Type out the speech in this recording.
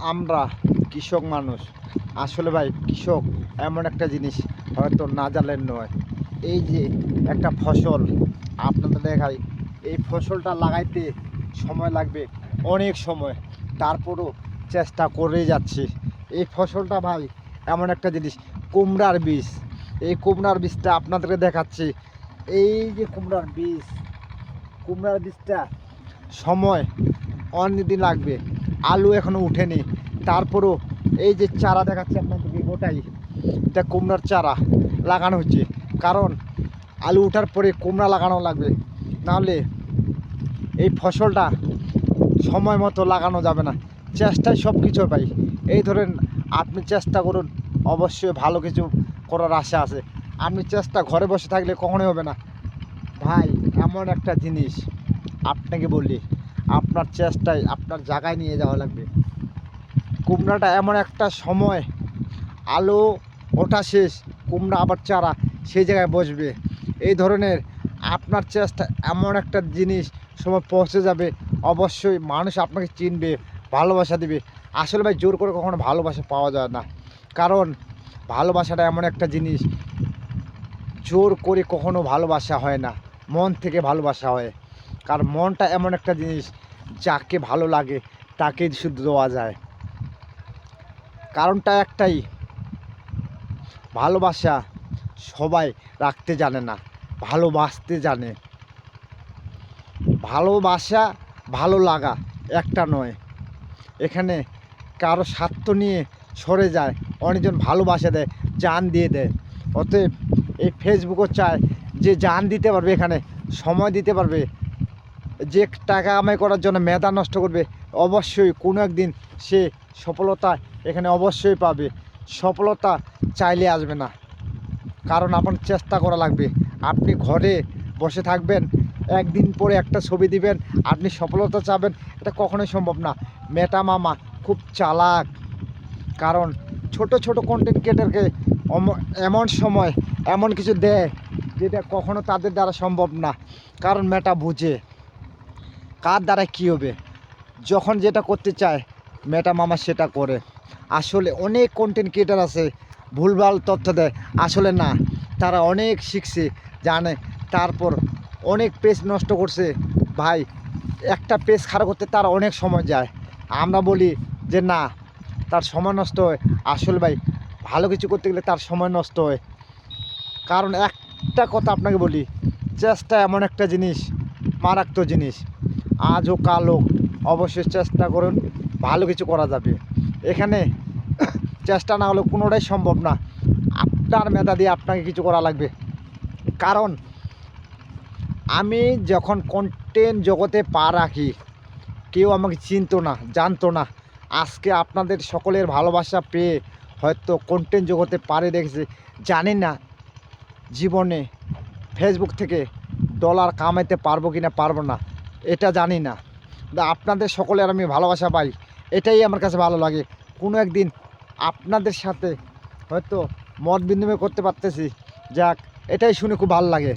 আমরা কৃষক মানুষ। আসলে ভাই কৃষক এমন একটা জিনিস হয়তো না জানলেন নয়। এই যে একটা ফসল আপনাদের দেখাই, এই ফসলটা লাগাইতে সময় লাগবে অনেক সময়, তারপরও চেষ্টা করেই যাচ্ছি। এই ফসলটা ভাই এমন একটা জিনিস, কুমড়ার বীজ। এই কুমড়ার বীজটা আপনাদেরকে দেখাচ্ছি। এই যে কুমড়ার বীজটা সময় অনেক দিন লাগবে, আলু এখনও উঠেনি, তারপরও এই যে চারা দেখাচ্ছে আপনাদেরকে, গোটাই এটা কুমড়ার চারা লাগানো হচ্ছে। কারণ আলু ওঠার পরে কুমড়া লাগানো লাগবে, নাহলে এই ফসলটা সময় মতো লাগানো যাবে না। চেষ্টায় সব কিছু পাই। এই ধরেন আপনি চেষ্টা করুন, অবশ্যই ভালো কিছু করার আশা আছে। আপনি চেষ্টা ঘরে বসে থাকলে কখনোই হবে না ভাই। এমন একটা জিনিস আপনাকে বলি, আপনার চেষ্টায় আপনার জায়গায় নিয়ে যাওয়া লাগবে। কুমড়াটা এমন একটা সময়, আলো ওঠা শেষ, কুমড়া আবার চারা সেই জায়গায় বসবে। এই ধরনের আপনার চেষ্টা এমন একটা জিনিস সময় পৌঁছে যাবে, অবশ্যই মানুষ আপনাকে চিনবে, ভালোবাসা দেবে। আসলে ভাই জোর করে কখনো ভালোবাসা পাওয়া যায় না। কারণ ভালোবাসাটা এমন একটা জিনিস, জোর করে কখনো ভালোবাসা হয় না, মন থেকে ভালোবাসা হয়। কারণ মনটা এমন একটা জিনিস, যাকে ভালো লাগে তাকেই শুধু দেওয়া যায়। কারণটা একটাই, ভালোবাসা সবাই রাখতে জানে না, ভালোবাসতে জানে। ভালোবাসা ভালো লাগা একটা নয়। এখানে কারো স্বার্থ নিয়ে সরে যায়, অনেকজন ভালোবাসা দেয়, জান দিয়ে দেয়। অতএব এই ফেসবুকও চায় যে জান দিতে পারবে, এখানে সময় দিতে পারবে, যে টাকা কামাই করার জন্য মেধা নষ্ট করবে, অবশ্যই কোনো একদিন সে সফলতা এখানে অবশ্যই পাবে। সফলতা চাইলে আসবে না, কারণ আপনার চেষ্টা করা লাগবে। আপনি ঘরে বসে থাকবেন, একদিন পরে একটা ছবি দিবেন, আপনি সফলতা চাবেন, এটা কখনোই সম্ভব না। মেটা মামা খুব চালাক। কারণ ছোট ছোট কন্টেন্ট ক্রিয়েটারকে এমন সময় এমন কিছু দেয় যেটা কখনো তাদের দ্বারা সম্ভব না। কারণ মেটা বুঝে কার দ্বারা কী হবে। যখন যেটা করতে চায় মেটা মামা সেটা করে। আসলে অনেক কন্টেন্ট ক্রিয়েটার আছে ভুলভাল তথ্য দেয়, আসলে না, তারা অনেক শিখছে, জানে, তারপর অনেক পেজ নষ্ট করছে ভাই। একটা পেজ খারাপ করতে তার অনেক সময় যায়। আমরা বলি যে না, তার সময় নষ্ট হয়। আসলে ভাই ভালো কিছু করতে গেলে তার সময় নষ্ট হয়। কারণ একটা কথা আপনাকে বলি, চেষ্টা এমন একটা জিনিস, মারাত্মক জিনিস। আজ হোক কাল হোক, অবশ্যই চেষ্টা করুন, ভালো কিছু করা যাবে। এখানে চেষ্টা না হলে কোনোটাই সম্ভব না। আপনার মেধা দিয়ে আপনাকে কিছু করা লাগবে। কারণ আমি যখন কন্টেন্ট জগতে পা রাখি, কেউ আমাকে চিনতো না, জানতো না। আজকে আপনাদের সকলের ভালোবাসা পেয়ে হয়তো কন্টেন্ট জগতে পারে রেখেছে। জানি না জীবনে ফেসবুক থেকে ডলার কামাইতে পারবো কি না পারবো না, এটা জানি না। আপনাদের সকলের আমি ভালোবাসা পাই, এটাই আমার কাছে ভালো লাগে। কোনো একদিন আপনাদের সাথে হয়তো মত বিনিময় করতে পারতেছি, যাক, এটাই শুনে খুব ভালো লাগে।